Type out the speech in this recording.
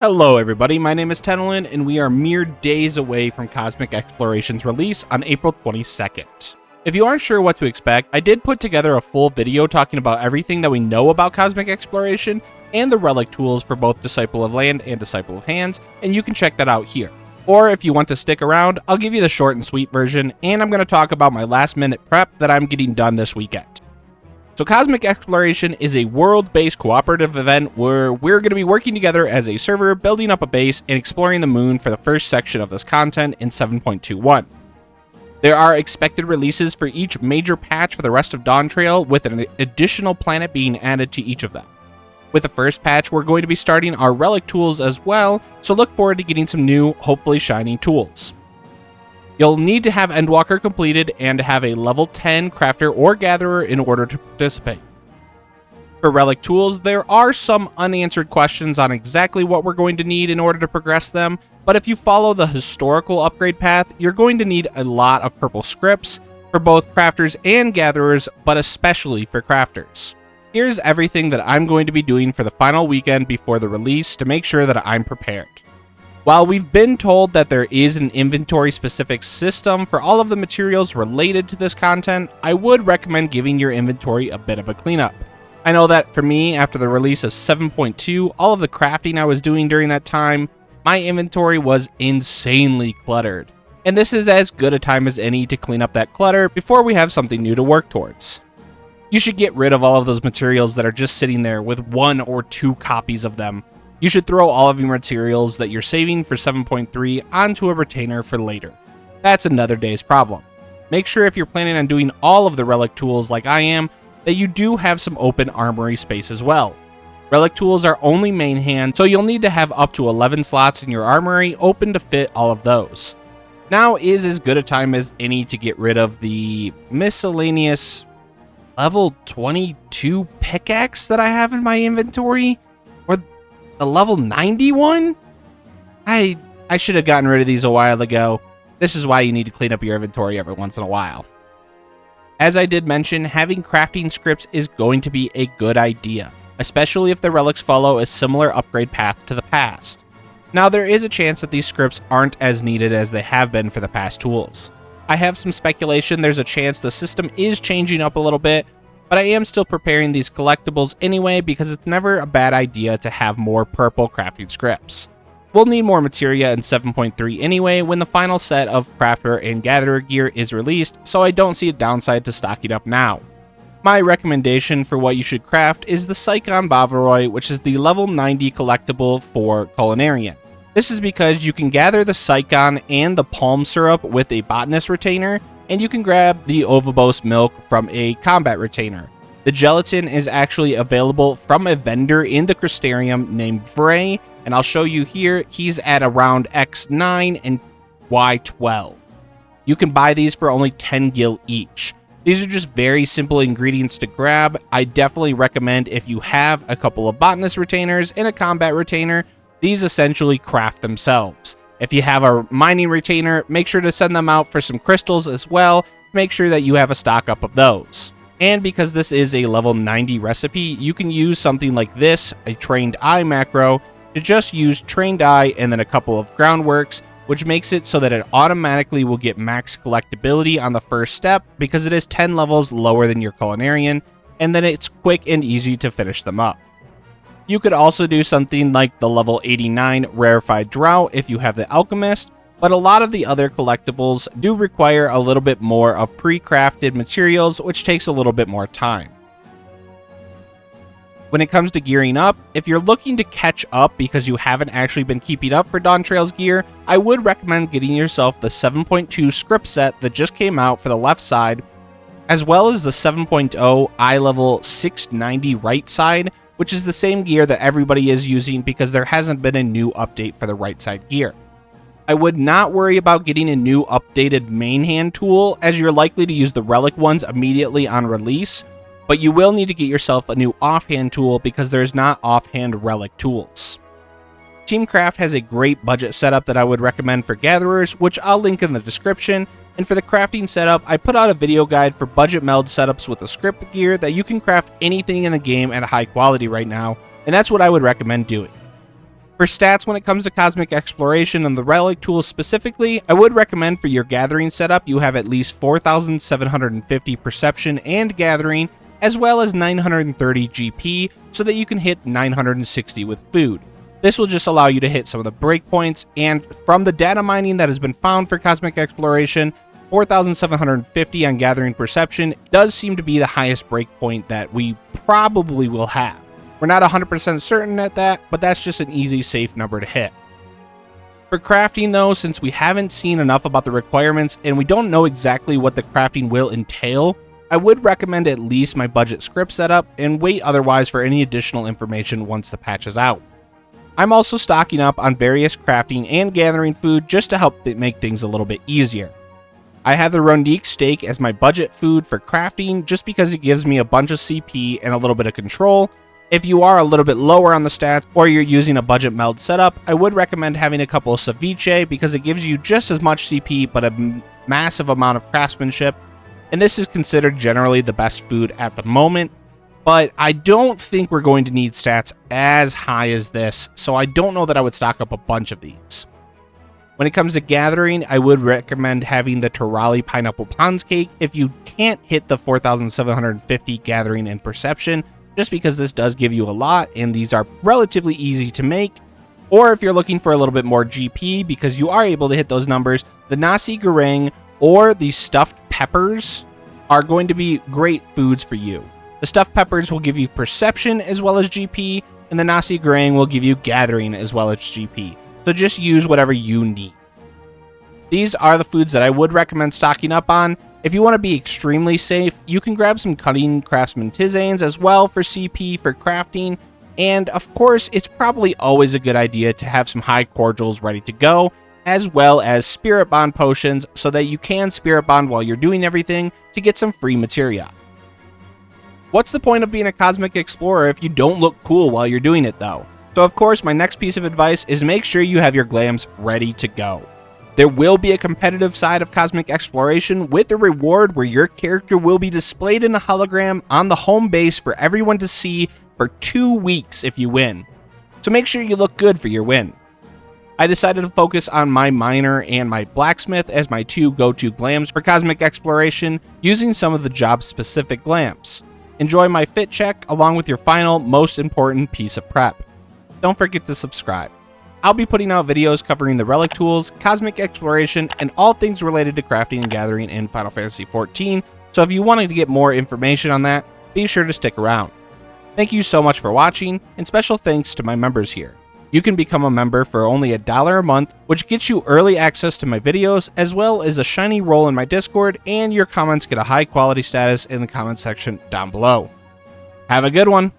Hello everybody, my name is Tenelin, and we are mere days away from Cosmic Exploration's release on April 22nd. If you aren't sure what to expect, I did put together a full video talking about everything that we know about Cosmic Exploration and the Relic tools for both Disciple of Land and Disciple of Hands, and you can check that out here. Or if you want to stick around, I'll give you the short and sweet version, and I'm going to talk about my last minute prep that I'm getting done this weekend. So Cosmic Exploration is a world-based cooperative event where we're going to be working together as a server, building up a base, and exploring the moon for the first section of this content in 7.21. There are expected releases for each major patch for the rest of Dawntrail, with an additional planet being added to each of them. With the first patch, we're going to be starting our Relic tools as well, so look forward to getting some new, hopefully shiny tools. You'll need to have Endwalker completed and have a level 10 crafter or gatherer in order to participate. For Relic tools, there are some unanswered questions on exactly what we're going to need in order to progress them, but if you follow the historical upgrade path, you're going to need a lot of purple scripts for both crafters and gatherers, but especially for crafters. Here's everything that I'm going to be doing for the final weekend before the release to make sure that I'm prepared. While we've been told that there is an inventory-specific system for all of the materials related to this content, I would recommend giving your inventory a bit of a cleanup. I know that for me, after the release of 7.2, all of the crafting I was doing during that time, my inventory was insanely cluttered. And this is as good a time as any to clean up that clutter before we have something new to work towards. You should get rid of all of those materials that are just sitting there with 1 or 2 copies of them. You should throw all of your materials that you're saving for 7.3 onto a retainer for later. That's another day's problem. Make sure if you're planning on doing all of the Relic tools like I am, that you do have some open armory space as well. Relic tools are only main hand, so you'll need to have up to 11 slots in your armory open to fit all of those. Now is as good a time as any to get rid of the miscellaneous level 22 pickaxe that I have in my inventory. The level 91? I should have gotten rid of these a while ago. This is why you need to clean up your inventory every once in a while. As I did mention, having crafting scripts is going to be a good idea, especially if the relics follow a similar upgrade path to the past. Now, there is a chance that these scripts aren't as needed as they have been for the past tools. I have some speculation there's a chance the system is changing up a little bit, but I am still preparing these collectibles anyway because it's never a bad idea to have more purple crafting scripts. We'll need more materia in 7.3 anyway when the final set of crafter and gatherer gear is released, so I don't see a downside to stocking up now. My recommendation for what you should craft is the Psychon Bavaroy, which is the level 90 collectible for Culinarian. This is because you can gather the Psychon and the palm syrup with a botanist retainer, and you can grab the Ovibos milk from a combat retainer. The gelatin is actually available from a vendor in the Crystarium named Vray, and I'll show you here, he's at around X9 and Y12. You can buy these for only 10 gil each. These are just very simple ingredients to grab. I definitely recommend if you have a couple of botanist retainers and a combat retainer, these essentially craft themselves. If you have a mining retainer, make sure to send them out for some crystals as well. Make sure that you have a stock up of those. And because this is a level 90 recipe, you can use something like this, a trained eye macro, to just use trained eye and then a couple of groundworks, which makes it so that it automatically will get max collectability on the first step because it is 10 levels lower than your Culinarian, and then it's quick and easy to finish them up. You could also do something like the level 89 Rarefied Drought if you have the Alchemist, but a lot of the other collectibles do require a little bit more of pre-crafted materials, which takes a little bit more time. When it comes to gearing up, if you're looking to catch up because you haven't actually been keeping up for Dawntrail's gear, I would recommend getting yourself the 7.2 script set that just came out for the left side, as well as the 7.0 eye level 690 right side, which is the same gear that everybody is using because there hasn't been a new update for the right side gear. I would not worry about getting a new updated main hand tool, as you're likely to use the Relic ones immediately on release, but you will need to get yourself a new offhand tool because there's not offhand Relic tools. Teamcraft has a great budget setup that I would recommend for gatherers, which I'll link in the description, and for the crafting setup, I put out a video guide for budget meld setups with the script gear that you can craft anything in the game at a high quality right now, and that's what I would recommend doing. For stats when it comes to Cosmic Exploration and the Relic tools specifically, I would recommend for your gathering setup you have at least 4,750 Perception and Gathering, as well as 930 GP, so that you can hit 960 with food. This will just allow you to hit some of the breakpoints, and from the data mining that has been found for Cosmic Exploration, 4,750 on Gathering Perception does seem to be the highest breakpoint that we probably will have. We're not 100% certain at that, but that's just an easy, safe number to hit. For crafting though, since we haven't seen enough about the requirements and we don't know exactly what the crafting will entail, I would recommend at least my budget script setup and wait otherwise for any additional information once the patch is out. I'm also stocking up on various crafting and gathering food just to help make things a little bit easier. I have the Ronique steak as my budget food for crafting just because it gives me a bunch of CP and a little bit of control. If you are a little bit lower on the stats or you're using a budget meld setup, I would recommend having a couple of ceviche because it gives you just as much CP but a massive amount of craftsmanship, and this is considered generally the best food at the moment, but I don't think we're going to need stats as high as this, so I don't know that I would stock up a bunch of these. When it comes to gathering, I would recommend having the Torali Pineapple Pons Cake if you can't hit the 4,750 gathering and perception, just because this does give you a lot and these are relatively easy to make. Or if you're looking for a little bit more GP because you are able to hit those numbers, the nasi goreng or the stuffed peppers are going to be great foods for you. The stuffed peppers will give you perception as well as GP, and the nasi goreng will give you gathering as well as GP. So just use whatever you need. These are the foods that I would recommend stocking up on. If you want to be extremely safe, you can grab some Cunning Craftsman Tisanes as well for CP for crafting, and of course, it's probably always a good idea to have some high cordials ready to go, as well as Spirit Bond potions so that you can Spirit Bond while you're doing everything to get some free materia. What's the point of being a Cosmic Explorer if you don't look cool while you're doing it though? So of course, my next piece of advice is make sure you have your Glams ready to go. There will be a competitive side of Cosmic Exploration with a reward where your character will be displayed in a hologram on the home base for everyone to see for 2 weeks if you win. So make sure you look good for your win. I decided to focus on my miner and my blacksmith as my two go-to glams for Cosmic Exploration using some of the job-specific glams. Enjoy my fit check along with your final, most important piece of prep. Don't forget to subscribe. I'll be putting out videos covering the Relic tools, Cosmic Exploration, and all things related to crafting and gathering in Final Fantasy XIV, so if you wanted to get more information on that, be sure to stick around. Thank you so much for watching, and special thanks to my members here. You can become a member for only $1 a month, which gets you early access to my videos, as well as a shiny role in my Discord, and your comments get a high quality status in the comment section down below. Have a good one!